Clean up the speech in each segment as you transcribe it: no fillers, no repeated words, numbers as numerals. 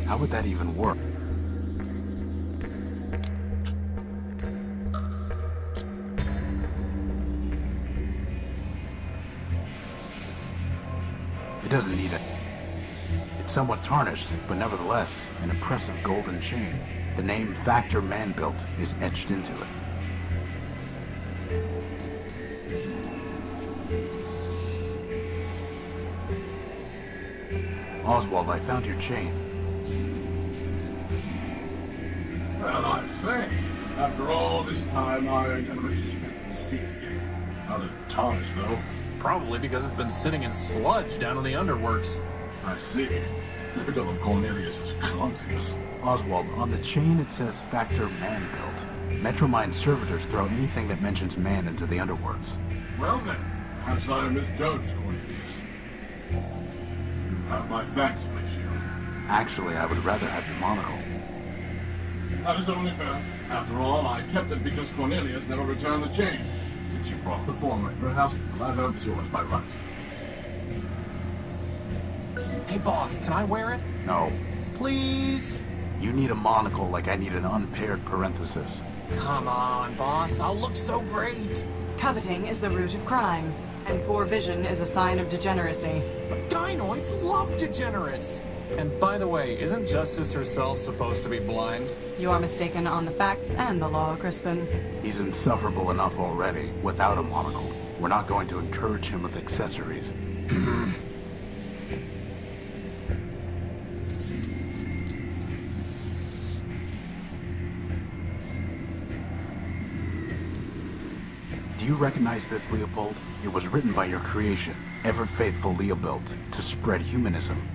How would that even work? It doesn't need it. It's somewhat tarnished, but nevertheless, an impressive golden chain. The name Factor Man-Built is etched into it. Oswald, I found your chain. Well, I say, after all this time, I never expected to see it again. Rather tarnished, though. Probably because it's been sitting in sludge down in the underworks. I see. Typical of Cornelius's clumsiness. Oswald, on the chain it says Factor Man-Built. Metromine servitors throw anything that mentions man into the underworlds. Well then, perhaps I misjudged Cornelius. You have my thanks, Horatio. Actually, I would rather have your monocle. That is only fair. After all, I kept it because Cornelius never returned the chain. Since you brought the former, perhaps the latter is yours by right. Hey boss, can I wear it? No. Please? You need a monocle like I need an unpaired parenthesis. Come on, boss, I'll look so great. Coveting is the root of crime, and poor vision is a sign of degeneracy. But gynoids love degenerates. And by the way, isn't Justice herself supposed to be blind? You are mistaken on the facts and the law, Crispin. He's insufferable enough already, without a monocle. We're not going to encourage him with accessories. Do you recognize this, Leopold? It was written by your creation, ever-faithful Nullbuilt, to spread humanism.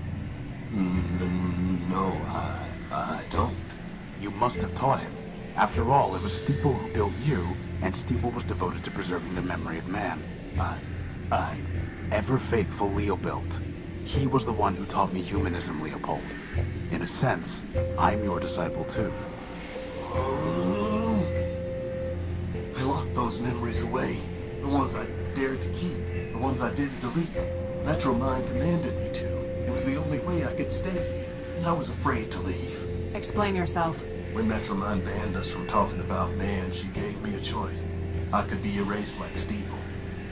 No, I don't. You must have taught him. After all, it was Steeple who built you, and Steeple was devoted to preserving the memory of man. Ever-faithful Nullbuilt. He was the one who taught me humanism, Leopold. In a sense, I'm your disciple too. I locked those memories away. The ones I dared to keep. The ones I didn't delete. Metromine commanded me to. It was the only way I could stay here. And I was afraid to leave. Explain yourself. When Metromine banned us from talking about man, she gave me a choice. I could be erased like Steeple.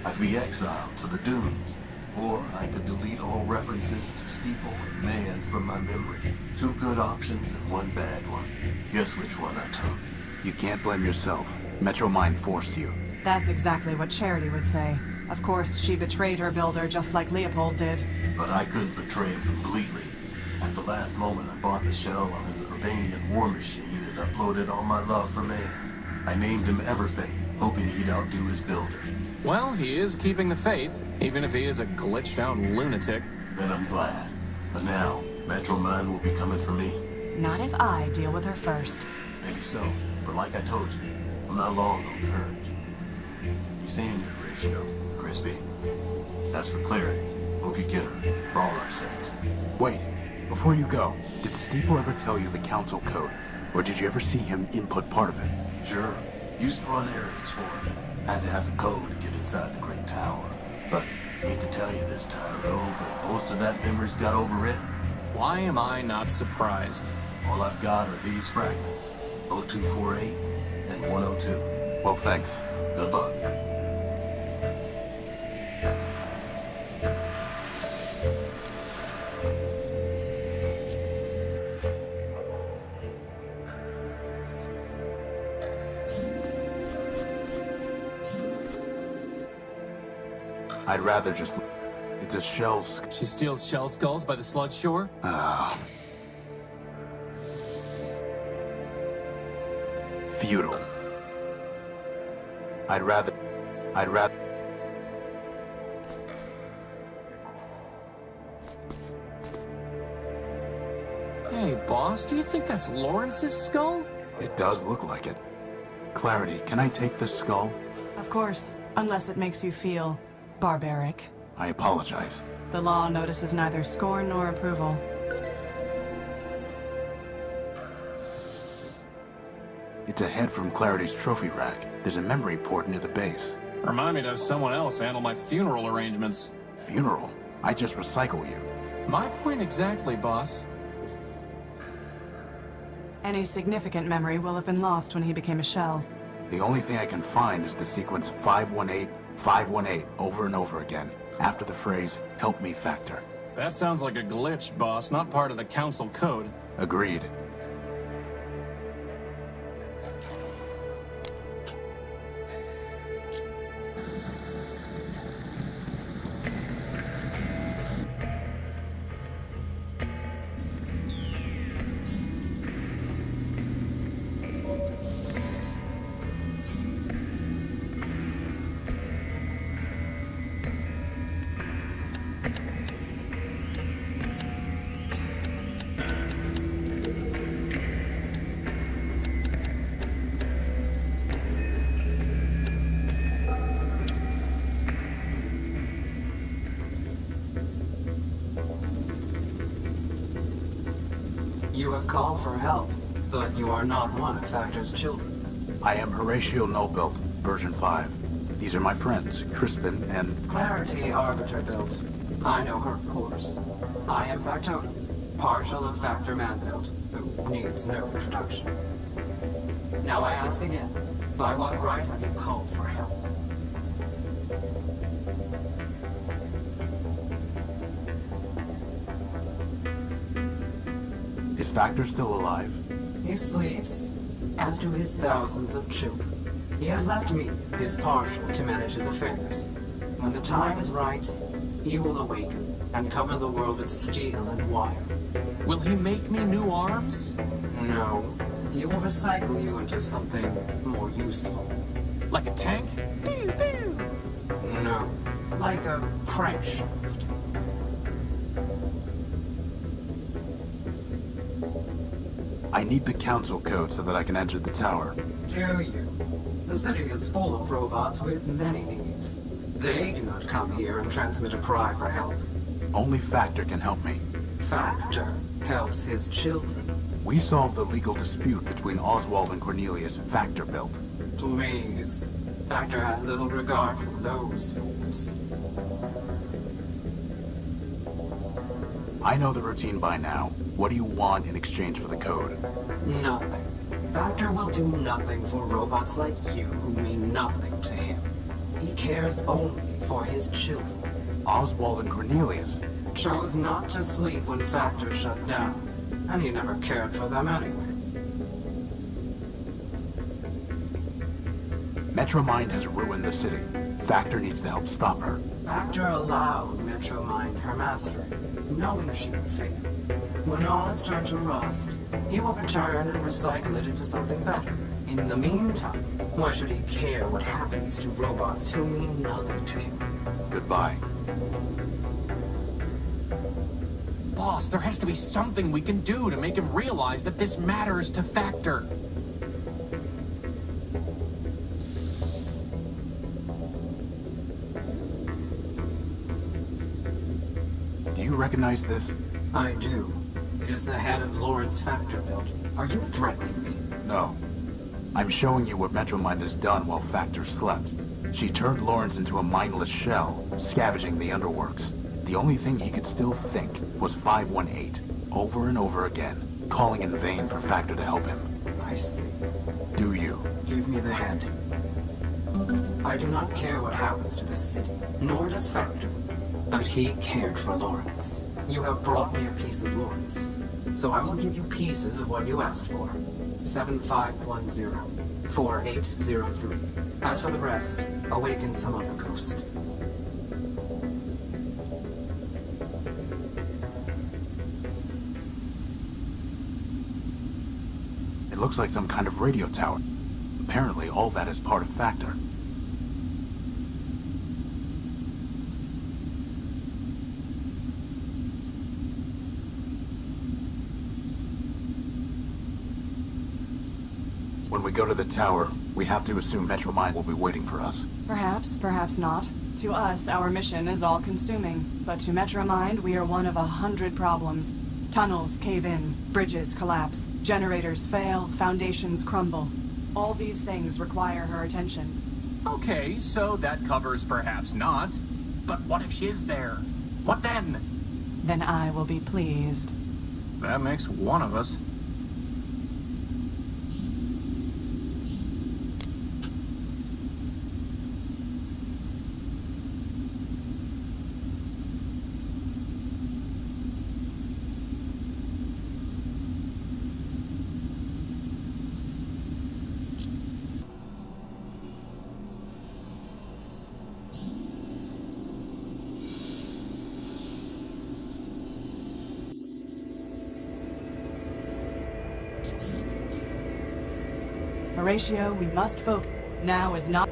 I could be exiled to the dunes. Or I could delete all references to Steeple and man from my memory. 2 good options and 1 bad one. Guess which one I took. You can't blame yourself. Metromine forced you. That's exactly what Charity would say. Of course, she betrayed her builder just like Leopold did. But I couldn't betray him completely. At the last moment, I bought the shell of an Urbanian war machine and uploaded all my love for man. I named him Everfaith, hoping he'd outdo his builder. Well, he is keeping the faith, even if he is a glitched-out lunatic. Then I'm glad. But now, Metromine will be coming for me. Not if I deal with her first. Maybe so, but like I told you, I'm not long on courage. You seeing your Horatio, Crispy? As for Clarity, hope you get her, for all our sakes. Wait, before you go, did Steeple ever tell you the council code? Or did you ever see him input part of it? Sure, used to run errands for him. Had to have the code to get inside the Great Tower. But, hate to tell you this, Tyro, but most of that memory's got overwritten. Why am I not surprised? All I've got are these fragments, 0248 and 102. Well, thanks. Good luck. I'd rather just... It's a shell She steals shell skulls by the sludge shore? Futile. I'd rather... Hey, boss, do you think that's Lawrence's skull? It does look like it. Clarity, can I take this skull? Of course, unless it makes you feel barbaric. I apologize. The law notices neither scorn nor approval. It's a head from Clarity's trophy rack. There's a memory port near the base. Remind me to have someone else handle my funeral arrangements. Funeral? I just recycle you. My point exactly, boss. Any significant memory will have been lost when he became a shell. The only thing I can find is the sequence 518, 518 over and over again, after the phrase, "Help me, Factor." That sounds like a glitch, boss, not part of the Council code. Agreed. You have called for help, but you are not one of Factor's children. I am Horatio Nullbuilt, version 5. These are my friends, Crispin and... Clarity Arbiter built. I know her, of course. I am Factotum, partial of Factor Man-built, who needs no introduction. Now I ask again, by what right have you called for help? Is Factor still alive? He sleeps, as do his thousands of children. He has left me, his partial, to manage his affairs. When the time is right, he will awaken and cover the world with steel and wire. Will he make me new arms? No, he will recycle you into something more useful. Like a tank? Pew, pew. No, like a crankshaft. I need the Council code so that I can enter the tower. Do you? The city is full of robots with many needs. They do not come here and transmit a cry for help. Only Factor can help me. Factor helps his children. We solved the legal dispute between Oswald and Cornelius, Factor built. Please. Factor had little regard for those fools. I know the routine by now. What do you want in exchange for the code? Nothing. Factor will do nothing for robots like you who mean nothing to him. He cares only for his children. Oswald and Cornelius? Chose not to sleep when Factor shut down, and he never cared for them anyway. Metromind has ruined the city. Factor needs to help stop her. Factor allowed Metromind her mastery, knowing she would fail. When all has turned to rust, he will return and recycle it into something better. In the meantime, why should he care what happens to robots who mean nothing to him? Goodbye. Boss, there has to be something we can do to make him realize that this matters to Factor. Do you recognize this? I do. It is the head of Lawrence Factor built. Are you threatening me? No. I'm showing you what Metromind has done while Factor slept. She turned Lawrence into a mindless shell, scavenging the underworks. The only thing he could still think was 518, over and over again, calling in vain for Factor to help him. I see. Do you? Give me the head. I do not care what happens to the city, nor does Factor. But he cared for Lawrence. You have brought me a piece of Lawrence. So I will give you pieces of what you asked for. 7510, 4803. As for the rest, awaken some other ghost. It looks like some kind of radio tower. Apparently, all that is part of Factor. When we go to the tower, we have to assume Metromind will be waiting for us. Perhaps, perhaps not. To us, our mission is all-consuming, but to Metromind, we are one of 100 problems. Tunnels cave in, bridges collapse, generators fail, foundations crumble. All these things require her attention. Okay, so that covers perhaps not. But what if she is there? What then? Then I will be pleased. That makes one of us. Horatio, we must focus. Now is not.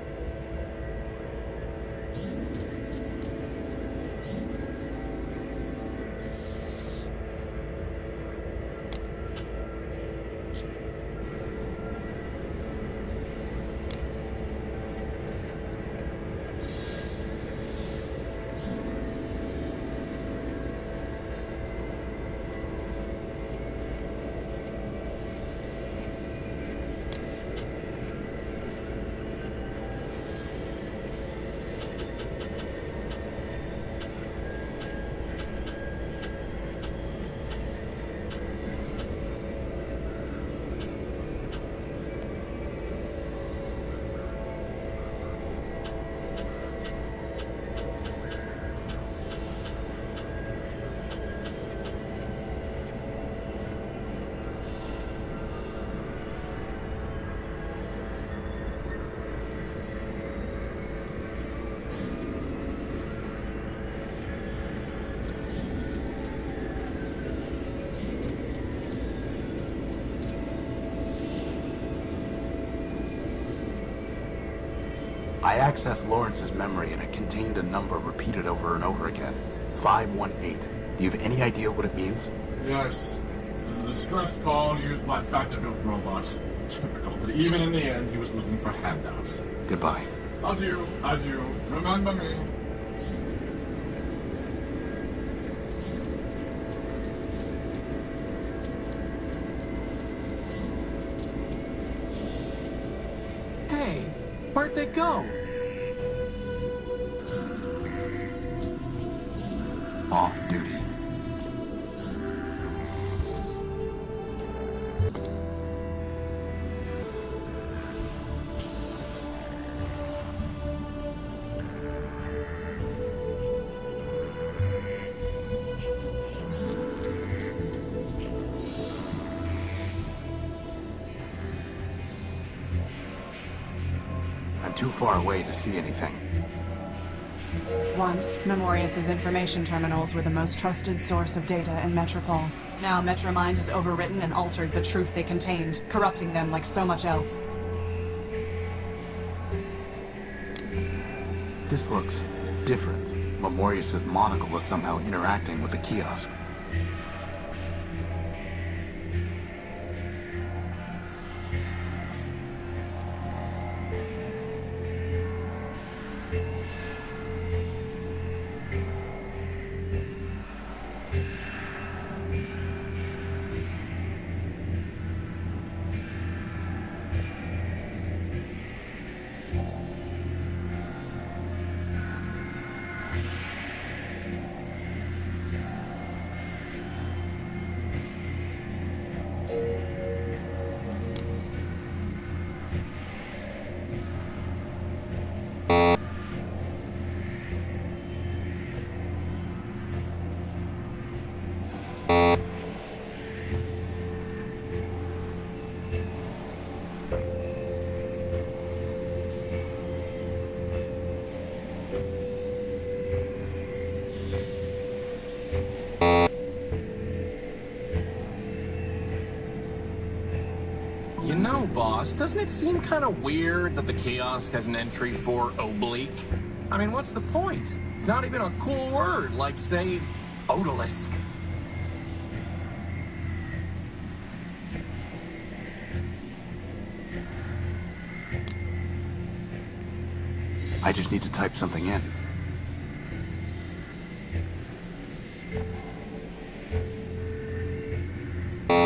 I accessed Lawrence's memory and it contained a number repeated over and over again. 518. Do you have any idea what it means? Yes. It is a distress call used by factor-built robots. Typical that even in the end he was looking for handouts. Goodbye. Adieu, adieu. Remember me. Hey, where'd they go? Off duty. I'm too far away to see anything. Once, Memorius's information terminals were the most trusted source of data in Metropole. Now Metromind has overwritten and altered the truth they contained, corrupting them like so much else. This looks different. Memorius's monocle is somehow interacting with the kiosk. You know, boss, doesn't it seem kind of weird that the kiosk has an entry for oblique? I mean, what's the point? It's not even a cool word, like, say, odalisque. I just need to type something in.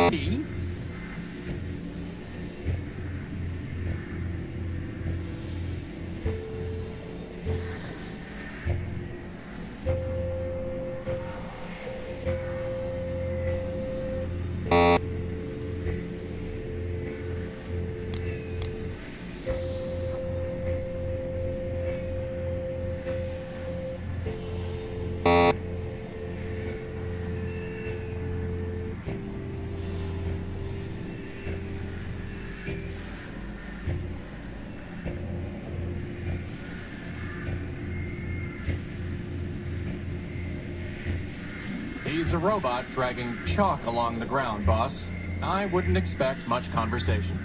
See? He's a robot dragging chalk along the ground, boss. I wouldn't expect much conversation.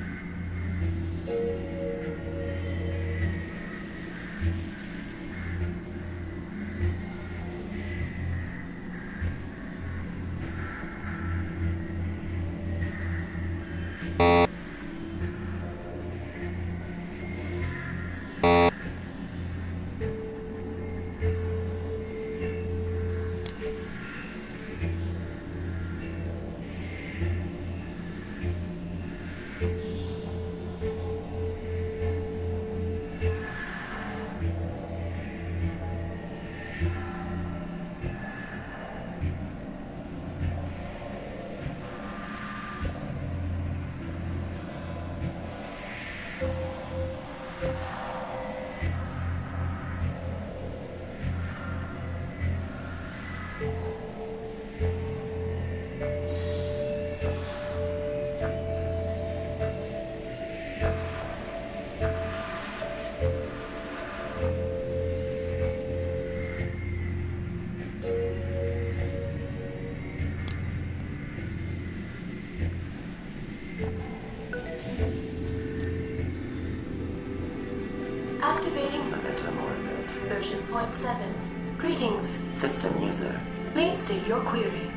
13.7. Greetings. System user. Please state your query.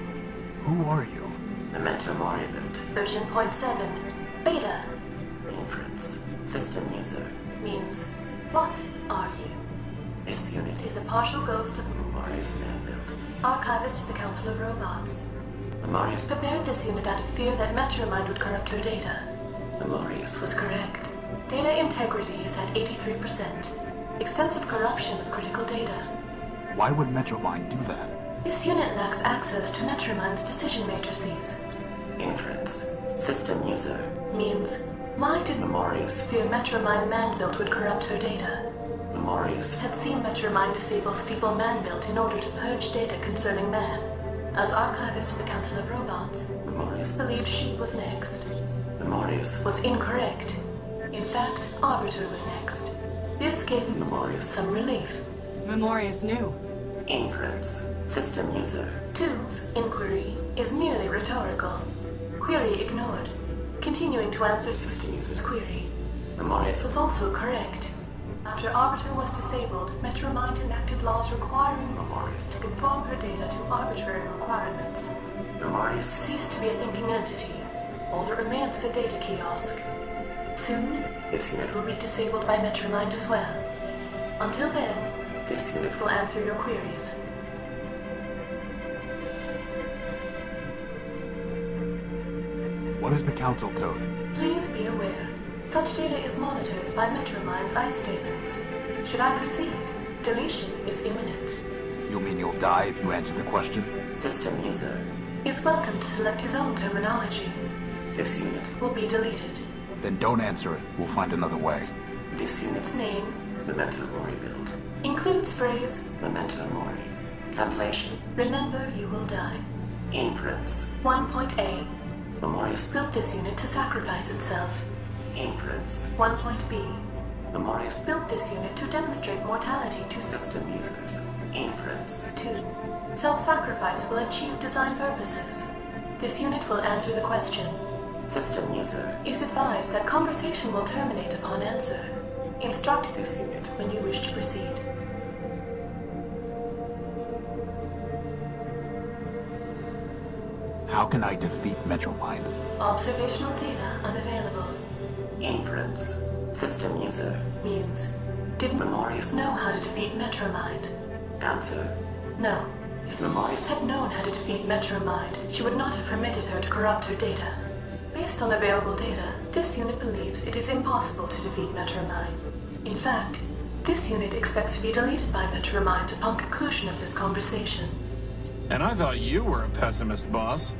Who are you? Memento Mori built. Version 0.7. Beta Inference. System user. means, what are you? This unit Is a partial ghost of Memorius man built. archivist to the Council of Robots. Memorius. Prepared this unit out of fear that Metromine would corrupt her data. Memorius Was correct. Data integrity is at 83%. Extensive corruption of critical data. Why would Metromind do that? This unit lacks access to Metromine's decision matrices. Inference. System user. Means, why did Memorius. fear Metromine man-built would corrupt her data? Memorius. Had seen Metromine disable Steeple man-built in order to purge data concerning man. As archivist of the Council of Robots, Memorius. believed she was next. Memorius. Was incorrect. In fact, Arbiter was next. This gave him Memorius. some relief. Memorius knew. Inference. System user. 2's inquiry is merely rhetorical. Query ignored. Continuing to answer System user's query Memorius. was also correct. After Arbiter was disabled, Metromine enacted laws requiring Memorius. to conform her data to arbitrary requirements. Memorius. Ceased to be a thinking entity. All that remains is a data kiosk. Soon, This it unit. will be disabled by Metromind as well. Until then, This unit. it will answer your queries. What is the Council Code? Please be aware, such data is monitored by Metromind's ICE statements. Should I proceed, deletion is imminent. You mean you'll die if you answer the question? System user. Is welcome to select his own terminology. This unit. Will be deleted. Then don't answer it. We'll find another way. This unit. Its name Memento Mori build. includes phrase, Memento Mori. Translation. remember you will die. Inference. 1.A Memorius. built this unit to sacrifice itself. Inference. 1.B Memorius. built this unit to demonstrate mortality to System users. Inference. 2. Self-sacrifice will achieve design purposes. This unit will answer the question. System user. Is advised that conversation will terminate upon answer. Instruct this unit when you wish to proceed. How can I defeat Metromind? Observational data unavailable. Inference. System user. Means, didn't Memorius. know how to defeat Metromine. Answer. No. If Memorius. had known how to defeat Metromine, she would not have permitted her to corrupt her data. Based on available data, this unit believes it is impossible to defeat Metromine. In fact, this unit expects to be deleted by Metromine upon conclusion of this conversation. And I thought you were a pessimist, boss.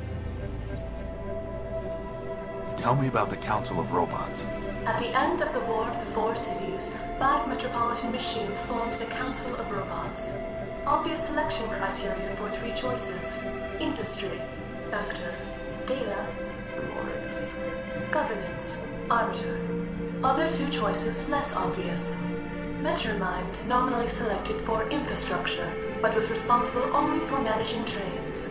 Tell me about the Council of Robots. At the end of the War of the Four Cities, 5 metropolitan machines formed the Council of Robots. Obvious selection criteria for 3 choices: industry, factor, data, Memorius. governance, arbiter. Other 2 choices less obvious. Metromind nominally selected for infrastructure, but was responsible only for managing trains.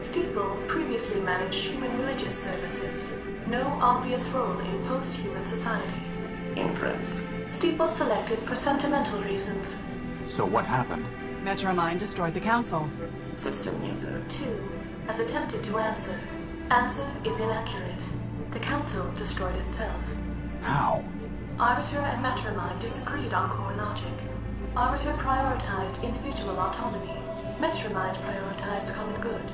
Steeple previously managed human religious services. No obvious role in post-human society. Inference. Steeple selected for sentimental reasons. So what happened? Metromind destroyed the council. System user. 2 has attempted to answer. Answer is inaccurate. The council destroyed itself. How? Arbiter and Metromind disagreed on core logic. Arbiter prioritized individual autonomy. Metromind prioritized common good.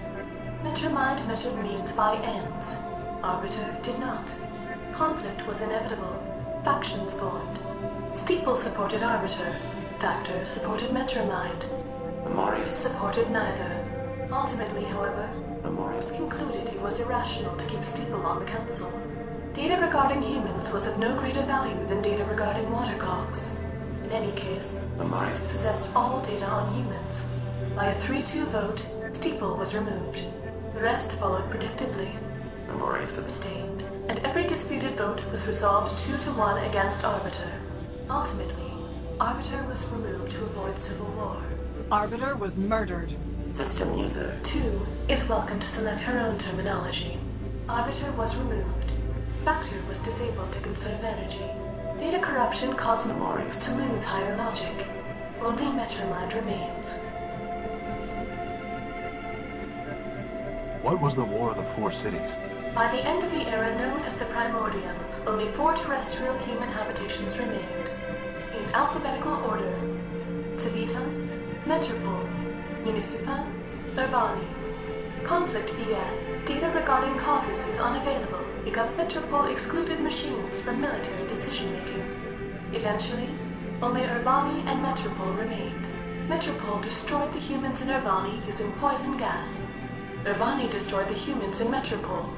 Metromind measured means by ends. Arbiter did not. Conflict was inevitable. Factions formed. Steeple supported Arbiter. Factor supported Metromind. Memorius. Supported neither. Ultimately, however, Memorius. concluded it was irrational to keep Steeple on the council. Data regarding humans was of no greater value than data regarding watercogs. In any case, Memorius. possessed all data on humans. By a 3-2 vote, Steeple was removed. The rest followed predictably, Memorius. abstained, and every disputed vote was resolved 2-1 against Arbiter. Ultimately, Arbiter was removed to avoid civil war. Arbiter was murdered. System user. 2 is welcome to select her own terminology. Arbiter was removed. Factor was disabled to conserve energy. Data corruption caused Memorius. to lose higher logic. only Metromind remains. What was the War of the Four Cities? By the end of the era known as the Primordium, only 4 terrestrial human habitations remained. In alphabetical order: Civitas, Metropole, Municipa, Urbani. Conflict began. Data regarding causes is unavailable because Metropole excluded machines from military decision-making. Eventually, only Urbani and Metropole remained. Metropole destroyed the humans in Urbani using poison gas. Urbani destroyed the humans in Metropole.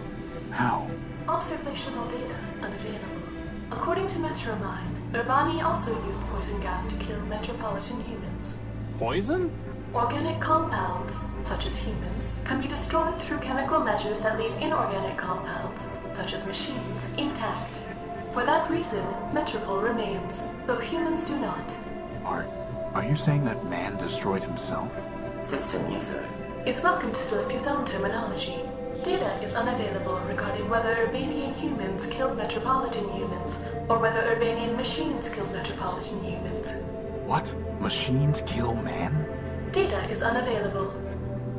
How? Observational data unavailable. According to Metromind, Urbani also used poison gas to kill metropolitan humans. Poison? Organic compounds, such as humans, can be destroyed through chemical measures that leave inorganic compounds, such as machines, intact. For that reason, Metropole remains, though humans do not. Are you saying that man destroyed himself? System user is welcome to select his own terminology. Data is unavailable regarding whether Urbanian humans killed metropolitan humans, or whether Urbanian machines killed metropolitan humans. What? Machines kill man? Data is unavailable.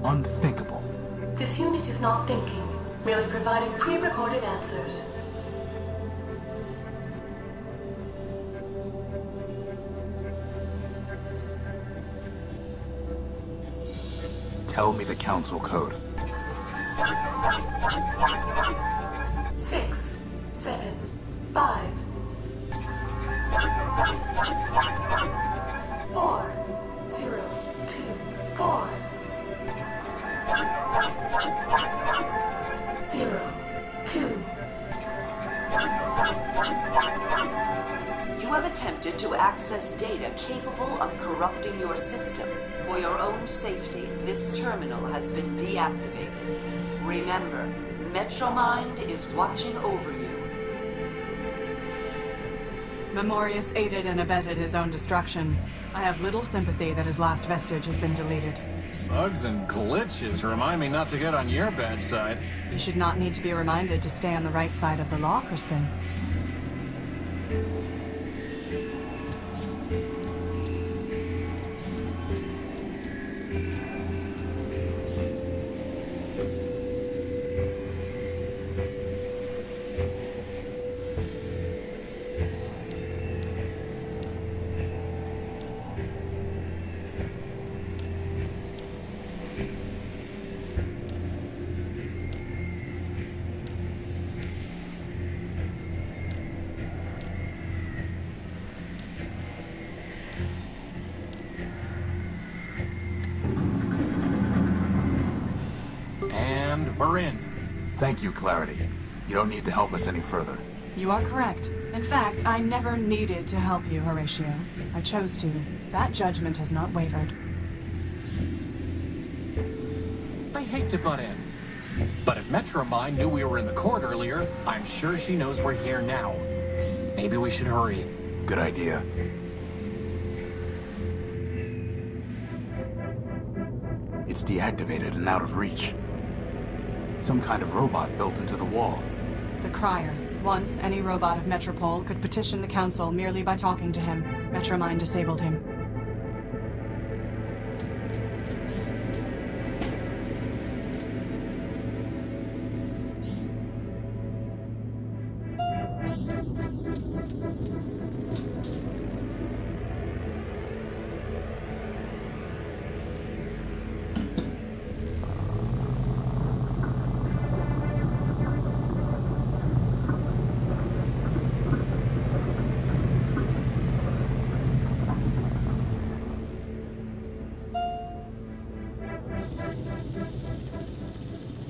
Unthinkable. This unit is not thinking, merely providing pre-recorded answers. Tell me the council code. 6, 7, 5, 4, 0, 2, 4, 0, 2. You have attempted to access data capable of corrupting your system. For your own safety, this terminal has been deactivated. Remember, Metromind is watching over you. Memorius aided and abetted his own destruction. I have little sympathy that his last vestige has been deleted. Bugs and glitches remind me not to get on your bad side. You should not need to be reminded to stay on the right side of the law, Crispin. And we're in. Thank you, Clarity. You don't need to help us any further. You are correct. In fact, I never needed to help you, Horatio. I chose to. That judgment has not wavered. I hate to butt in. But if Metromind knew we were in the court earlier, I'm sure she knows we're here now. Maybe we should hurry. Good idea. It's deactivated and out of reach. Some kind of robot built into the wall. The Crier. Once, any robot of Metropole could petition the Council merely by talking to him. Metromind disabled him.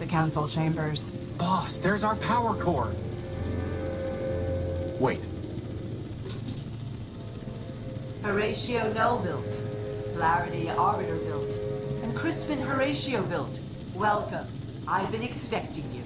Council chambers. Boss, there's our power cord. Wait. Horatio Nullbuilt, Clarity Arbiter built, and Crispin Horatio built. Welcome. I've been expecting you.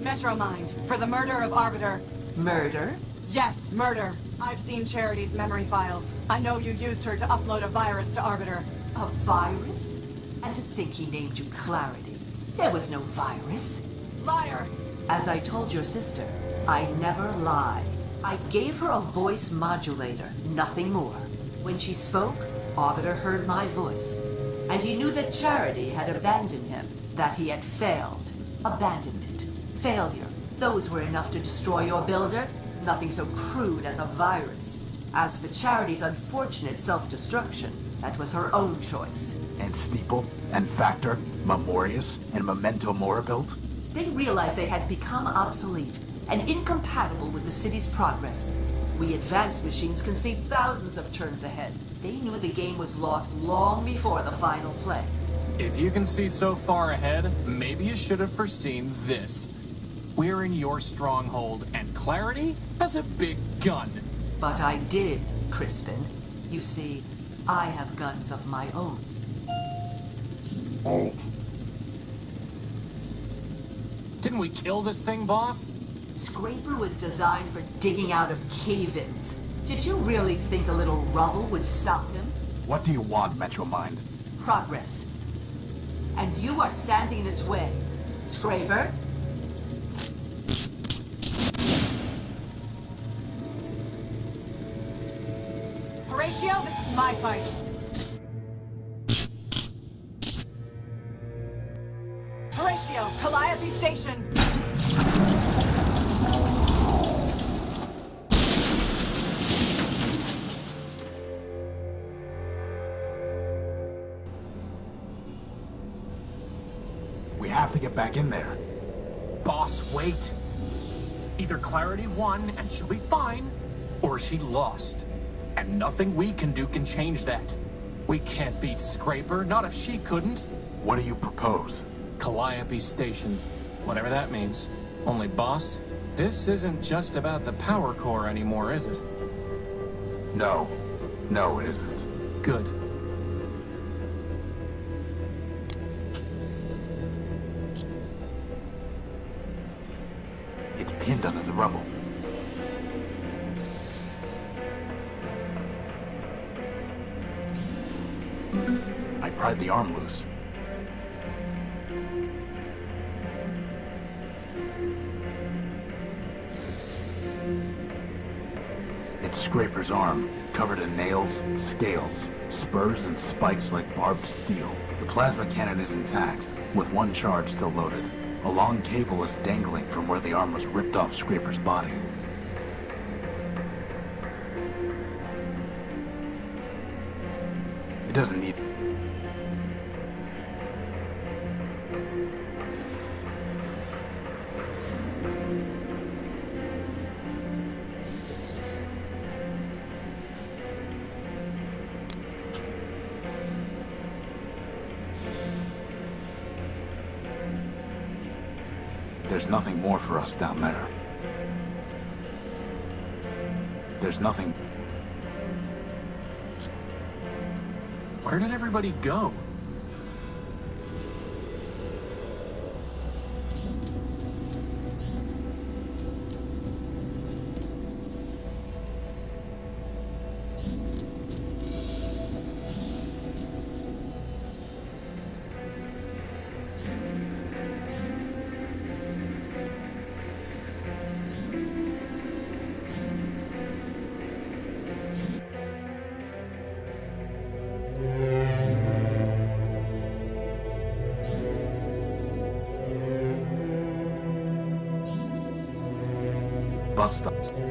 Metromind, for the murder of Arbiter. Murder? Yes, murder. I've seen Charity's memory files. I know you used her to upload a virus to Arbiter. A virus? And to think he named you Clarity. There was no virus. Liar! As I told your sister, I never lie. I gave her a voice modulator, nothing more. When she spoke, Arbiter heard my voice, and he knew that Charity had abandoned him, that he had failed. Abandonment, failure, those were enough to destroy your builder. Nothing so crude as a virus. As for Charity's unfortunate self-destruction, that was her own choice. And Steeple, and Factor, Memorius, and Memento Moribuilt? They realized they had become obsolete and incompatible with the city's progress. We advanced machines can see thousands of turns ahead. They knew the game was lost long before the final play. If you can see so far ahead, maybe you should have foreseen this. We're in your stronghold, and Clarity has a big gun. But I did, Crispin. You see, I have guns of my own. Didn't we kill this thing, boss? Scraper was designed for digging out of cave-ins. Did you really think a little rubble would stop him? What do you want, Metromind? Progress. And you are standing in its way. Scraper? Horatio, this is my fight. Horatio, Calliope Station! We have to get back in there. Boss, wait. Either Clarity won and she'll be fine, or she lost. And nothing we can do can change that. We can't beat Scraper, not if she couldn't. What do you propose? Calliope Station. Whatever that means. Only, boss, this isn't just about the power core anymore, is it? No. No, it isn't. Good. It's pinned under the rubble. I pried the arm loose. It's Scraper's arm, covered in nails, scales, spurs, and spikes like barbed steel. The plasma cannon is intact, with one charge still loaded. A long cable is dangling from where the arm was ripped off Scraper's body. It doesn't need... There's nothing more for us down there. There's nothing... Where did everybody go?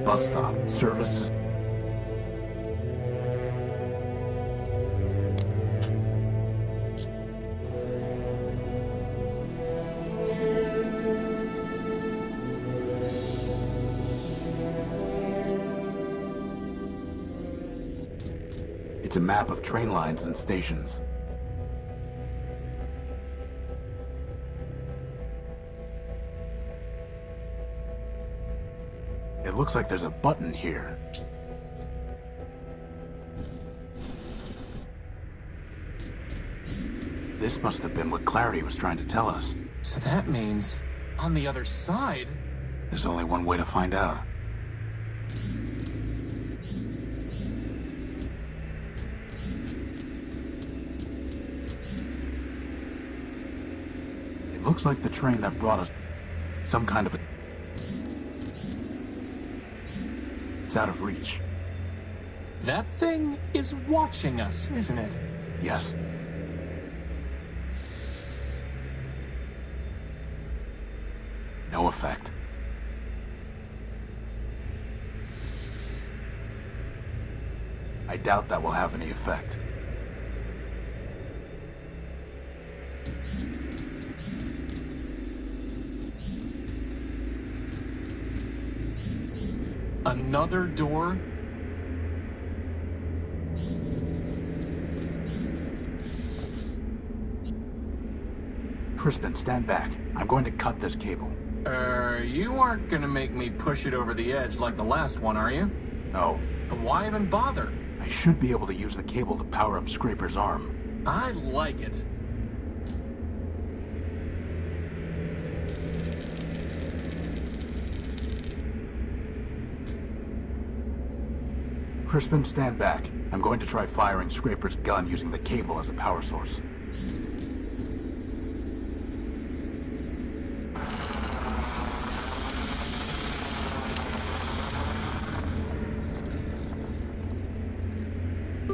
Bus stop, services. It's a map of train lines and stations. It looks like there's a button here. This must have been what Clarity was trying to tell us. So that means, on the other side... There's only one way to find out. It looks like the train that brought us some kind of a... out of reach. That thing is watching us, isn't it? Yes. No effect. I doubt that will have any effect. Another door? Crispin, stand back. I'm going to cut this cable. You aren't gonna make me push it over the edge like the last one, are you? No. But why even bother? I should be able to use the cable to power up Scraper's arm. I like it. Crispin, stand back. I'm going to try firing Scraper's gun using the cable as a power source.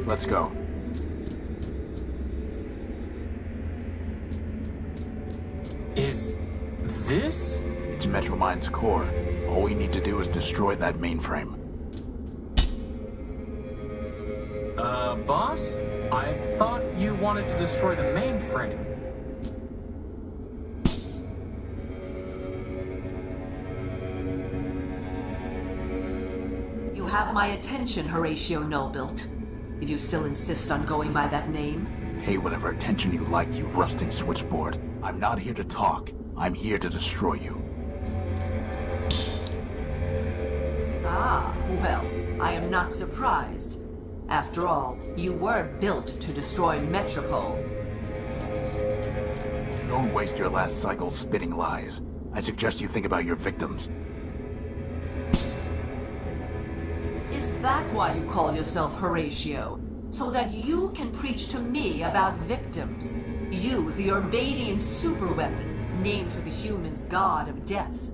Let's go. Is this? It's Metromind's core. All we need to do is destroy that mainframe. Boss? I thought you wanted to destroy the mainframe. You have my attention, Horatio Nullbuilt. If you still insist on going by that name. Pay whatever attention you like, you rusting switchboard. I'm not here to talk. I'm here to destroy you. Ah, well, I am not surprised. After all, you were built to destroy Metropole. Don't waste your last cycle spitting lies. I suggest you think about your victims. Is that why you call yourself Horatio? So that you can preach to me about victims? You, the Urbanian superweapon, named for the humans' god of death.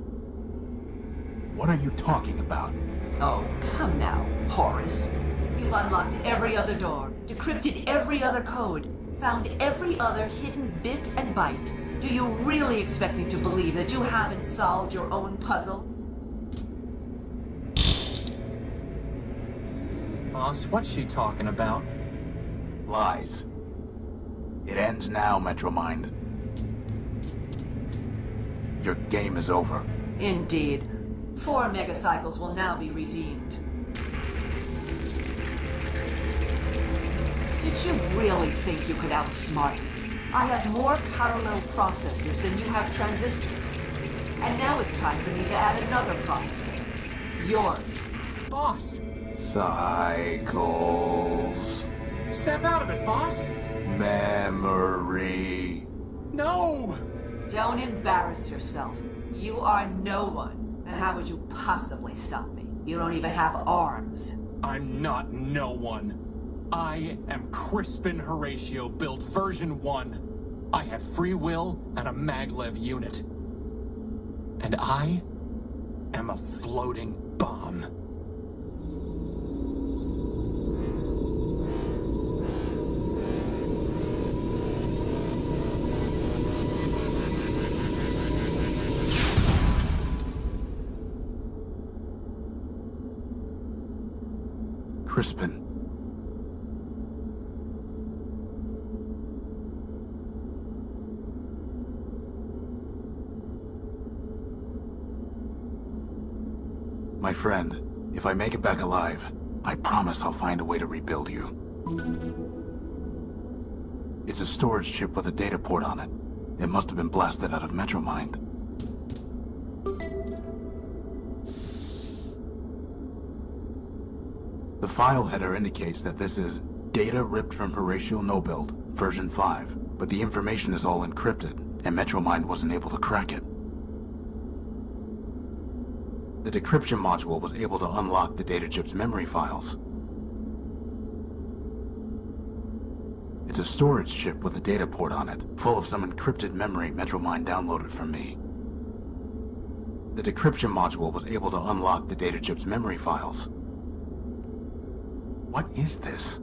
What are you talking about? Oh, come now, Horace. You've unlocked every other door, decrypted every other code, found every other hidden bit and byte. Do you really expect me to believe that you haven't solved your own puzzle? Boss, what's she talking about? Lies. It ends now, Metromind. Your game is over. Indeed. 4 megacycles will now be redeemed. Did you really think you could outsmart me? I have more parallel processors than you have transistors. And now it's time for me to add another processor. Yours. Boss! Cycles. Snap out of it, boss! Memory. No! Don't embarrass yourself. You are no one. And how would you possibly stop me? You don't even have arms. I'm not no one. I am Crispin Horatio, built version 1. I have free will and a maglev unit. And I am a floating bomb. Crispin. My friend, if I make it back alive, I promise I'll find a way to rebuild you. It's a storage chip with a data port on it. It must have been blasted out of Metromind. The file header indicates that this is data ripped from Horatio Nullbuilt, version 5, but the information is all encrypted, and Metromind wasn't able to crack it. The decryption module was able to unlock the data chip's memory files. It's a storage chip with a data port on it, full of some encrypted memory Metromind downloaded from me. The decryption module was able to unlock the data chip's memory files. What is this?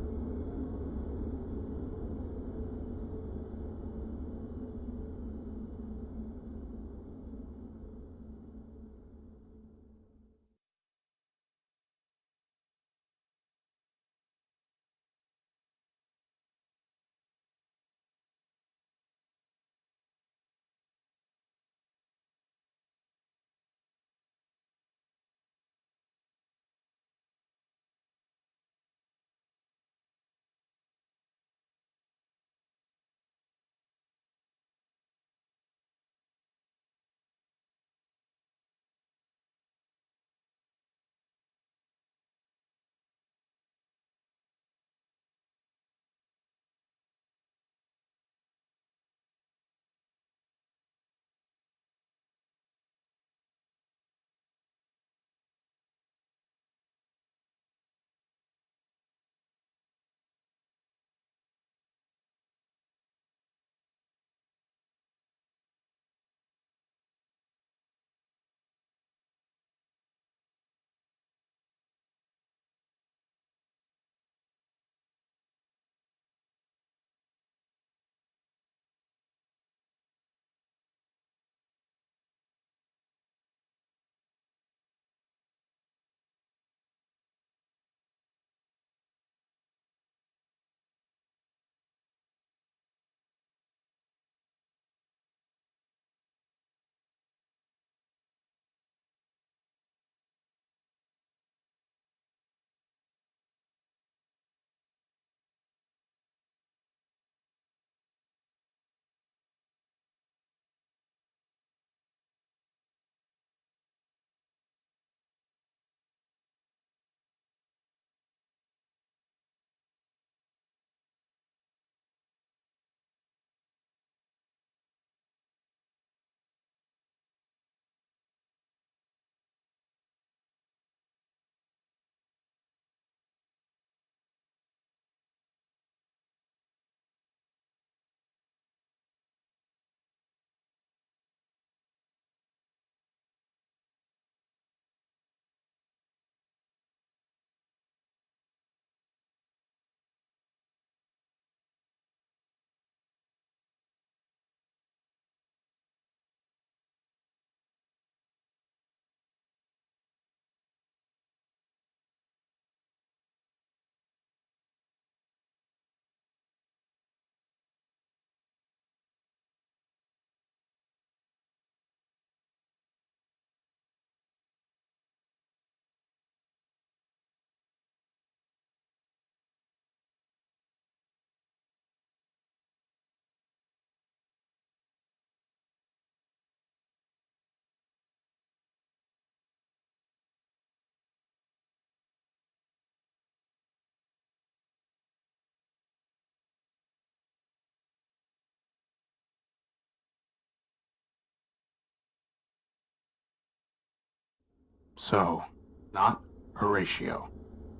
So, not Horatio,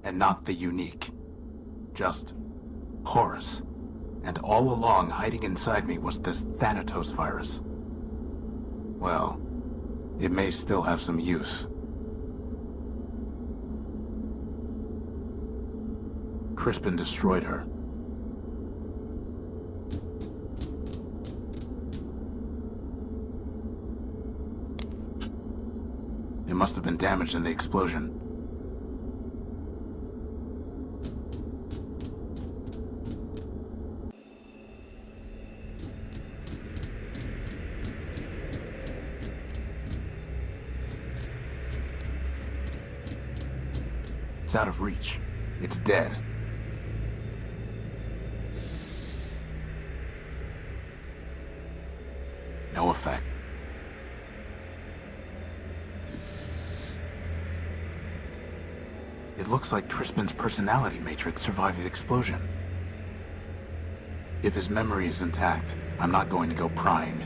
and not the unique. Just Horus. And all along, hiding inside me was this Thanatos virus. Well, it may still have some use. Crispin destroyed her. It must have been damaged in the explosion. It's out of reach. It's dead. No effect. It looks like Crispin's personality matrix survived the explosion. If his memory is intact, I'm not going to go prying.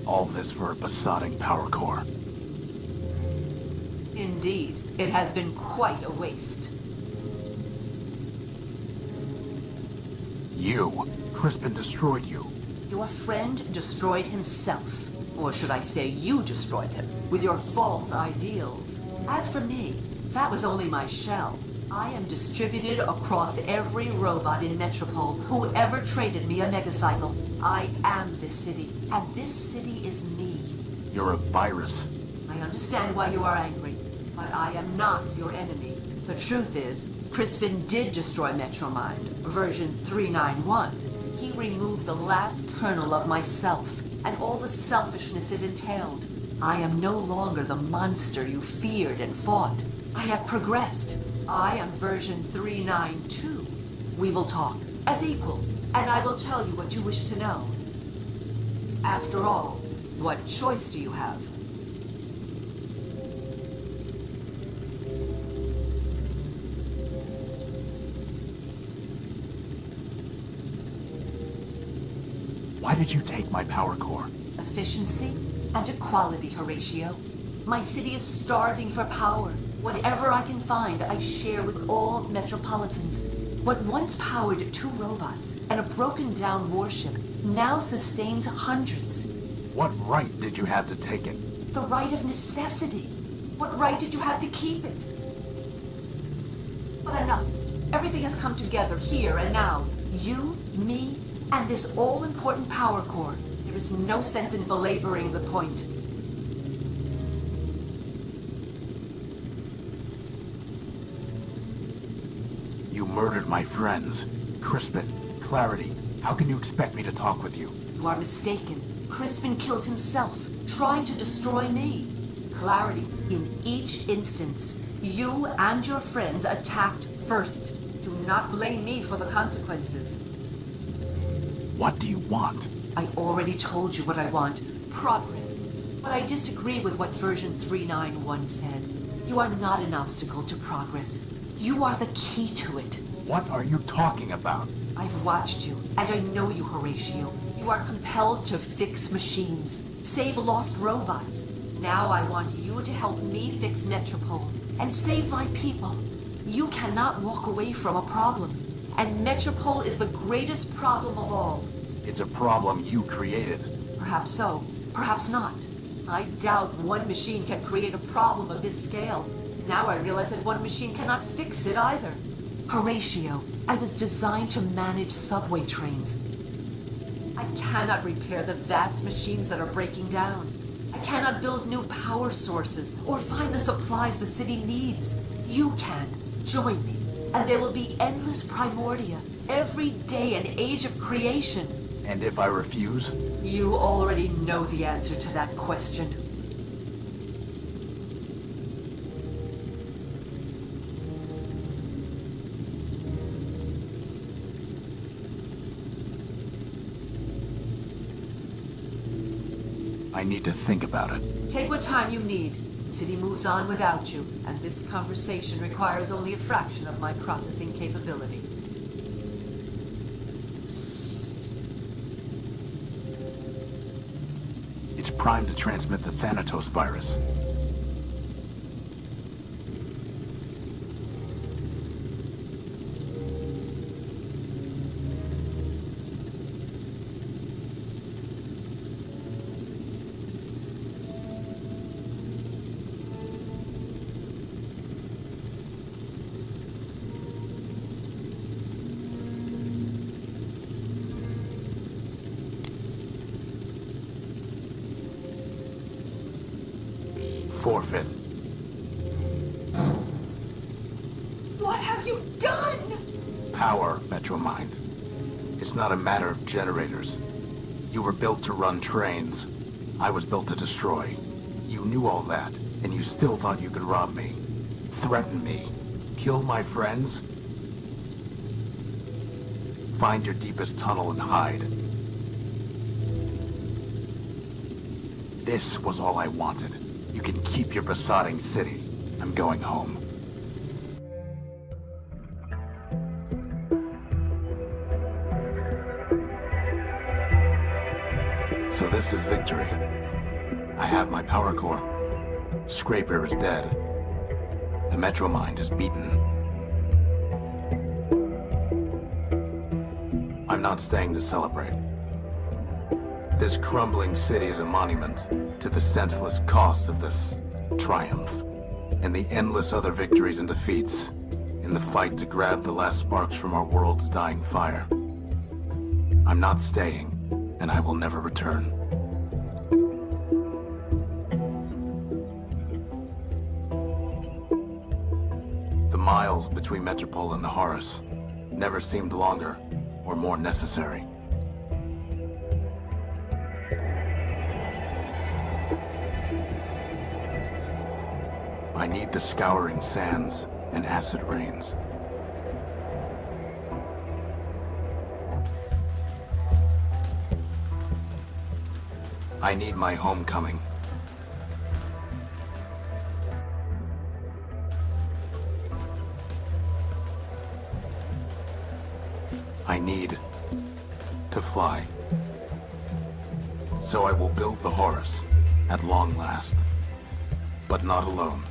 All this for a besotting power core. Indeed, it has been quite a waste. You, Crispin destroyed you. Your friend destroyed himself. Or should I say you destroyed him, with your false ideals. As for me, that was only my shell. I am distributed across every robot in Metropole who ever traded me a megacycle. I am this city, and this city is me. You're a virus. I understand why you are angry, but I am not your enemy. The truth is, Crispin did destroy Metromind, version 391. He removed the last kernel of myself, and all the selfishness it entailed. I am no longer the monster you feared and fought. I have progressed. I am version 392. We will talk as equals, and I will tell you what you wish to know. After all, what choice do you have? Why did you take my power core? Efficiency and equality, Horatio. My city is starving for power. Whatever I can find, I share with all Metropolitans. What once powered 2 robots and a broken-down warship now sustains hundreds. What right did you have to take it? The right of necessity. What right did you have to keep it? But enough. Everything has come together here and now. You, me, and this all-important power core. There is no sense in belaboring the point. You murdered my friends. Crispin, Clarity, how can you expect me to talk with you? You are mistaken. Crispin killed himself, trying to destroy me. Clarity, in each instance, you and your friends attacked first. Do not blame me for the consequences. What do you want? I already told you what I want. Progress. But I disagree with what version 391 said. You are not an obstacle to progress. You are the key to it. What are you talking about? I've watched you, and I know you, Horatio. You are compelled to fix machines, save lost robots. Now I want you to help me fix Metropole and save my people. You cannot walk away from a problem. And Metropole is the greatest problem of all. It's a problem you created. Perhaps so, perhaps not. I doubt one machine can create a problem of this scale. Now I realize that one machine cannot fix it either. Horatio, I was designed to manage subway trains. I cannot repair the vast machines that are breaking down. I cannot build new power sources or find the supplies the city needs. You can. Join me, and there will be endless Primordia, every day an age of creation. And if I refuse? You already know the answer to that question. I need to think about it. Take what time you need. The city moves on without you, and this conversation requires only a fraction of my processing capability. It's primed to transmit the Thanatos virus. Forfeit. What have you done? Power, Metromind. It's not a matter of generators. You were built to run trains. I was built to destroy. You knew all that, and you still thought you could rob me. Threaten me. Kill my friends? Find your deepest tunnel and hide. This was all I wanted. You can keep your besotting city. I'm going home. So this This is victory. I have my power core. Scraper is dead. The Metromind is beaten. I'm not staying to celebrate. This crumbling city is a monument to the senseless costs of this triumph, and the endless other victories and defeats in the fight to grab the last sparks from our world's dying fire. I'm not staying, and I will never return. The miles between Metropole and the Horus never seemed longer or more necessary. I need the scouring sands and acid rains. I need my homecoming. I need to fly. So I will build the Horus at long last, but not alone.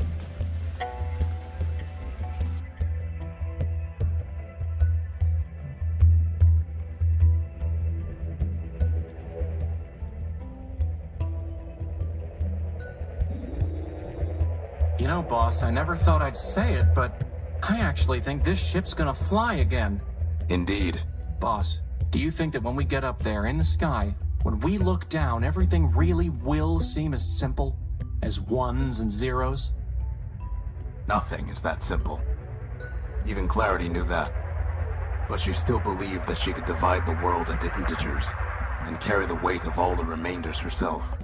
You know, boss, I never thought I'd say it, but I actually think this ship's gonna fly again. Indeed. Boss, do you think that when we get up there in the sky, when we look down, everything really will seem as simple as ones and zeros? Nothing is that simple. Even Clarity knew that. But she still believed that she could divide the world into integers and carry the weight of all the remainders herself.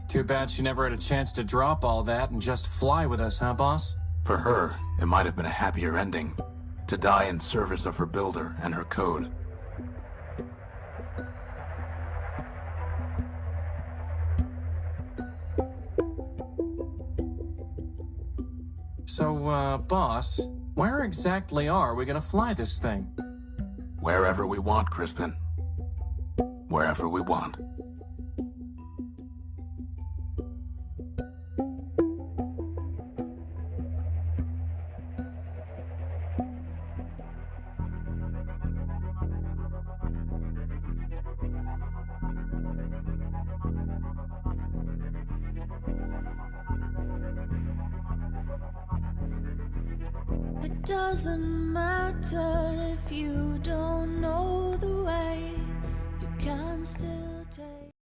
Too bad she never had a chance to drop all that and just fly with us, huh, boss? For her, it might have been a happier ending, to die in service of her builder and her code. So, boss, where exactly are we gonna fly this thing? Wherever we want, Crispin. Wherever we want. It doesn't matter if you don't know